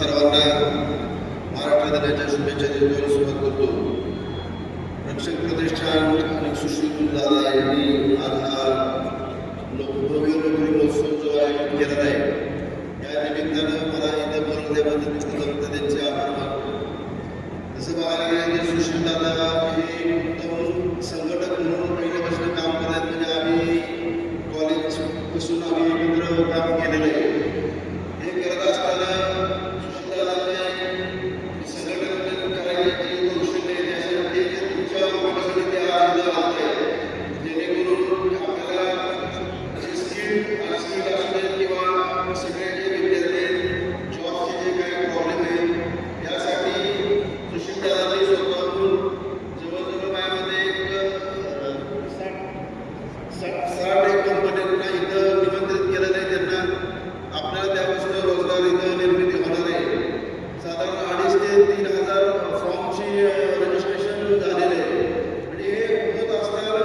सर्वांना महाराष्ट्र दिनाच्या शुभेच्छा देतो आणि सुरुवात करतो. रक्षक प्रतिष्ठान आणि सुशील दादा यांनी आज हा भव्य नोकरी महोत्सव जो आयोजित केलेला आहे, या निमित्तानं मला इथं बोलून द्याबद्दल त्यांचे आभार मानतो. जसं बघायला गेलं की सुशील दादा हे उत्तम संघटक म्हणून पहिल्यापासून काम करतात. म्हणजे आम्ही कॉलेजपासून आम्ही एकत्र काम केलेलं आहे. हे करत असताना सुशील दादाने संघटन करायची कौशल्य त्यासाठी तुमच्या उपयोगासाठी ते आज आले, जेणेकरून आपल्याला जे स्किल असले किंवा सगळे जे विद्यार्थी जॉबचे जे काही प्रॉब्लेम आहेत यासाठी सुशील दादांनी स्वतःहून जवळजवळ माझ्यामध्ये एक 60 कंपन्यांना इथं निमंत्रित केलेलं आहे. त्यांना आपल्याला त्यापासून रोजगार इथं निर्मिती होणार आहे. साधारण 2,500 ते 3,000 फॉर्मची रजिस्ट्रेशन झालेले आहे. म्हणजे हे होत असताना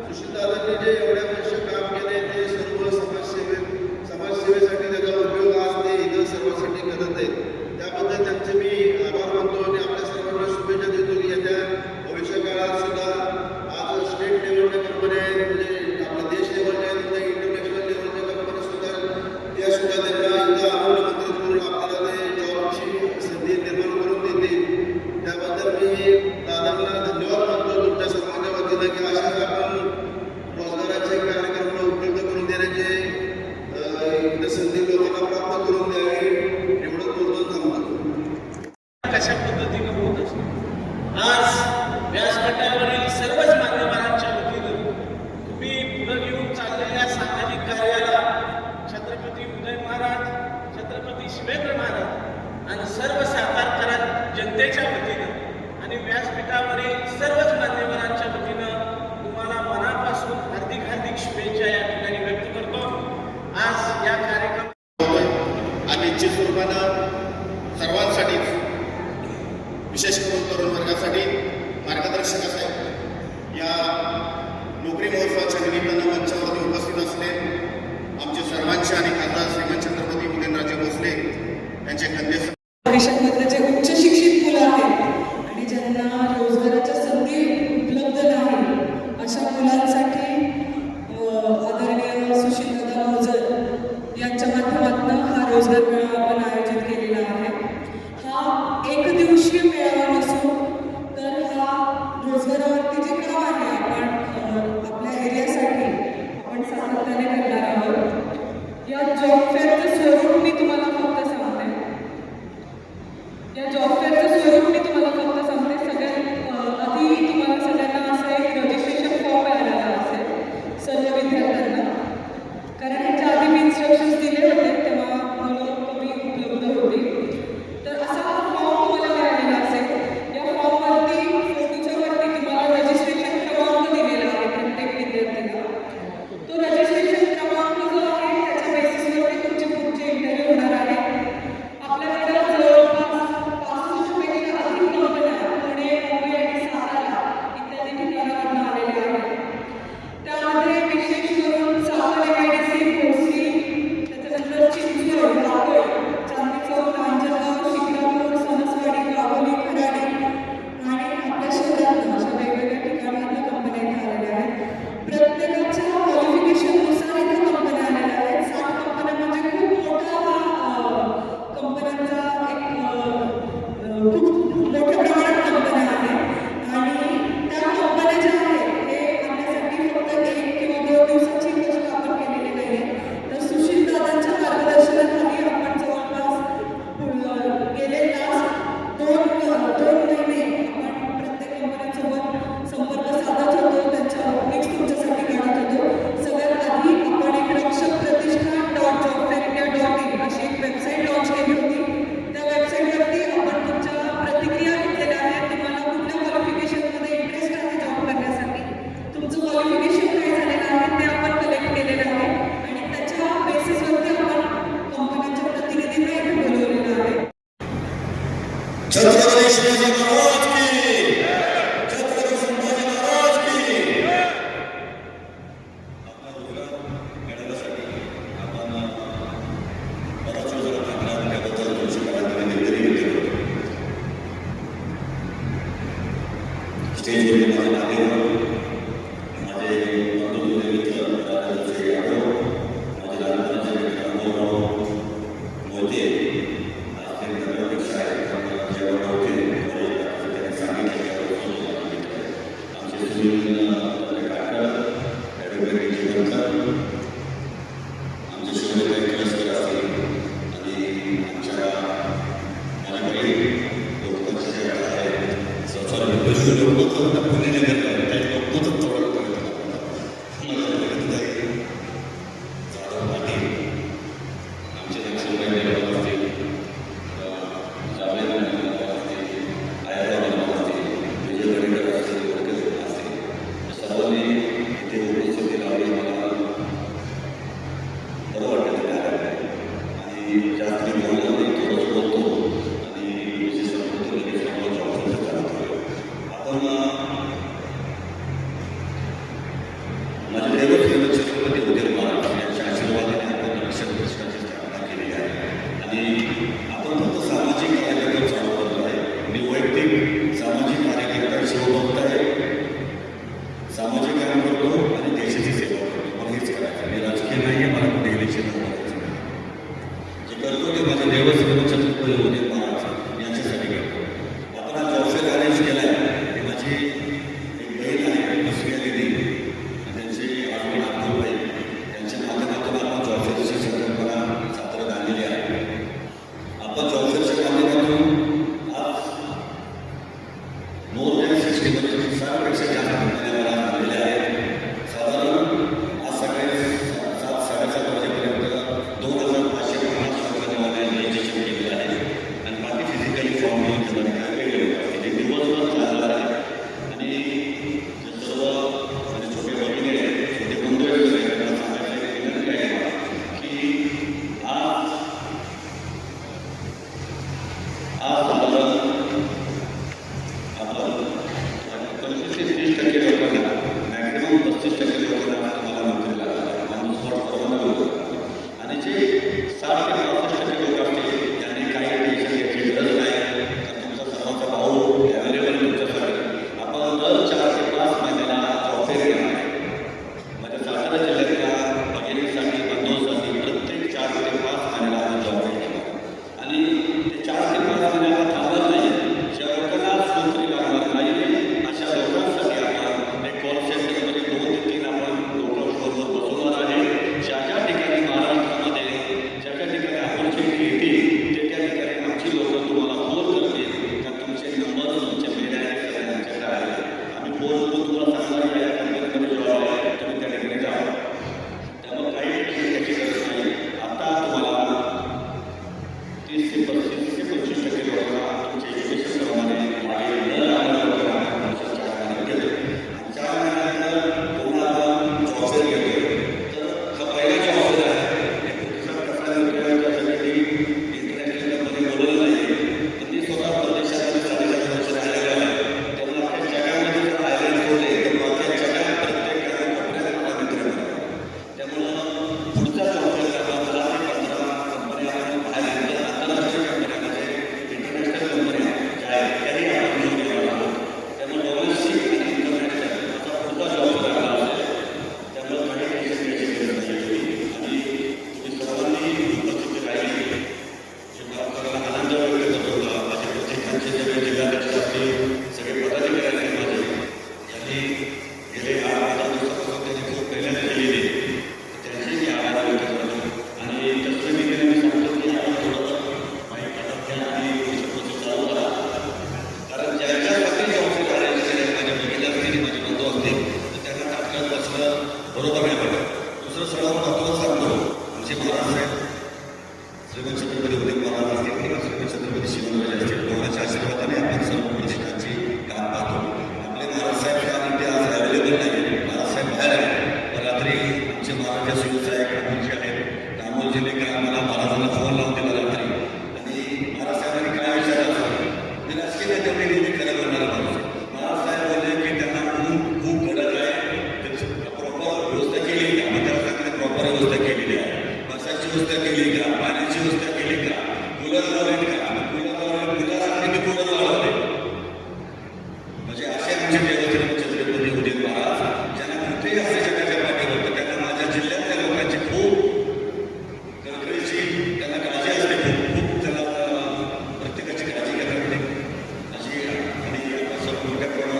सुशील दादांनी जे एवढ्या वर्ष काम केले ते सर्व समाजसेवेसाठी त्याचा उपयोग आज ते इथं सर्वांसाठी करत आहेत. त्याबद्दल त्यांचे मी आभार मानतो आणि आपल्या सर्वांना शुभेच्छा देतो की येत्या भविष्य काळात सुद्धा आज स्टेट लेवलच्या कंपन्या आहेत, म्हणजे आपल्या देश लेवलच्या आहेत, इंटरनॅशनल लेवलच्या कंपन्या सुद्धा त्या सुद्धा त्यांना इथं आमंत्रित करून आपल्याला ते जॉबची संधी निर्माण करून देतील. त्याबद्दल मी दादांना धन्यवाद मानतो तुमच्या सर्वांच्या वतीनं की अशाच आपण रोजगाराचे कार्यक्रम उपलब्ध करून देण्याचे इथं संधी लोकांना प्राप्त करून द्यावी. एवढं बोलून थांबतो. कशा पद्धतीने होत असतो. आज व्यासपीठावरील सर्वच मान्यवरांच्या वतीनं तुम्ही पुढे घेऊन चाललेल्या सामाजिक कार्याला छत्रपती उदय महाराज, छत्रपती शिवेंद्र महाराज आणि सर्व सातारकर जनतेच्या वतीनं आणि व्यासपीठावरील सर्वच मान्यवरांच्या वतीनं तुम्हाला मनापासून हार्दिक हार्दिक शुभेच्छा या ठिकाणी व्यक्त करतो. आज या कार्यक्रम आणि निश्चित स्वरूपानं सर्वांसाठीच, विशेष करून तरुण वर्गासाठी मार्गदर्शक असाय या नोकरी महोत्सवाच्या निमित्तानं मंचावरती उपस्थित असले आमचे सर्वांचे आणि खासदार श्रीमंत छत्रपती उदयनराजे भोसले यांचे खाद्य देशामधले जे उच्च शिक्षित मुलं आहेत आणि ज्यांना रोजगाराच्या संधी उपलब्ध नाही अशा मुलांसाठी आदरणीय सुशीलदादा मौजर यांच्या माध्यमातून हा रोजगार मेळावा आपण आयोजित केलेला आहे. हा एक दिवसीय मेळावा नसून तर हा रोजगारावरती जे काम आहे आपण आपल्या एरियासाठी आपण सातत्याने करणार आहोत. या जॉब फेअरचं स्वरूप मी तुम्हाला फक्त सांगते. या जॉब फेअरचं स्वरूप मी तुम्हाला फक्त सांगते. सगळ्यात आधी तुम्हाला सगळ्यांना असं एक रजिस्ट्रेशन फॉर्म मिळालेला असेल सर्व विद्यार्थ्यांना, कारण ह्याच्या आधी मी इन्स्ट्रक्शन्स दिले होते तेव्हा मुलं कमी उपलब्ध होती. तर असा हा फॉर्म तुम्हाला मिळालेला असेल. या फॉर्मवरती फोटोच्या वरती तुम्हाला रजिस्ट्रेशन क्रमांक दिलेला आहे प्रत्येक विद्यार्थ्यांना. तो रजिस्ट्रेशन क्रमांक जो आहे त्याच्या बेसिसवरती तुमचे पुढचे इंटरव्ह्यू होणार आहे. आपल्याकडे जवळपास 65 पैकी अधिक कंपन्या पुणे, मुंबई आणि सातारा इत्यादी ठिकाणावरून आलेल्या आहेत. त्यामध्ये विशेष करून सातारा MIDC, भोसरी, त्याच्यानंतर चिंचवड, राकोड, चांदी चौक, रांजणगाव, शिक्रापूर, सणसवाडी, गावोली, खराडी आणि आपल्या शहरातून अशा वेगवेगळ्या ठिकाणातून कंपन्या इथे आलेल्या आहेत. प्रत्येकाच्या क्वालिफिकेशननुसार इथे कंपन्या आलेल्या आहेत. 60 कंपन्या म्हणजे खूप मोठा कंपन्यांचा खूप मोठ्या प्रमाणात कंपन्या आहेत आणि त्या कंपन्या ज्या आहेत हे आणण्यासाठी फक्त 1 किंवा 2 दिवसाची गोष्ट आपण केलेली नाही आहे. तर सुशील दादांच्या मार्गदर्शनाखाली आपण जवळपास गेले लास्ट 2 महिने आपण प्रत्येक कंपन्यांसोबत संपर्क साधत होतो. त्यांच्या ओपनिंग्स तुमच्यासाठी काढत होतो. सगळ्यात आधी आपण एक रक्षक प्रतिष्ठान .jobfairindia.in अशी एक वेबसाईट लॉन्च केली होती. त्या वेबसाईटवरती आपण तुमच्या प्रतिक्रिया घेतलेल्या आहेत. तुम्हाला कुठल्या क्वालिफिकेशनमध्ये इंटरेस्ट आहे जॉब करण्यासाठी, तुमचं क्वालिफिकेशन काय झालेलं आहे ते आपण कलेक्ट केलेलं आहे आणि त्याच्या बेसिसवरती आपण कंपन्यांच्या प्रतिनिधींना इथे बोलवलेलं आहे. छत्रपती शिवाजी महाराज की, छत्रपती संभाजी महाराज की. आपला रोजगार मिळवण्यासाठी आपण बराच वेळ त्याबद्दल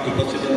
उपस्थित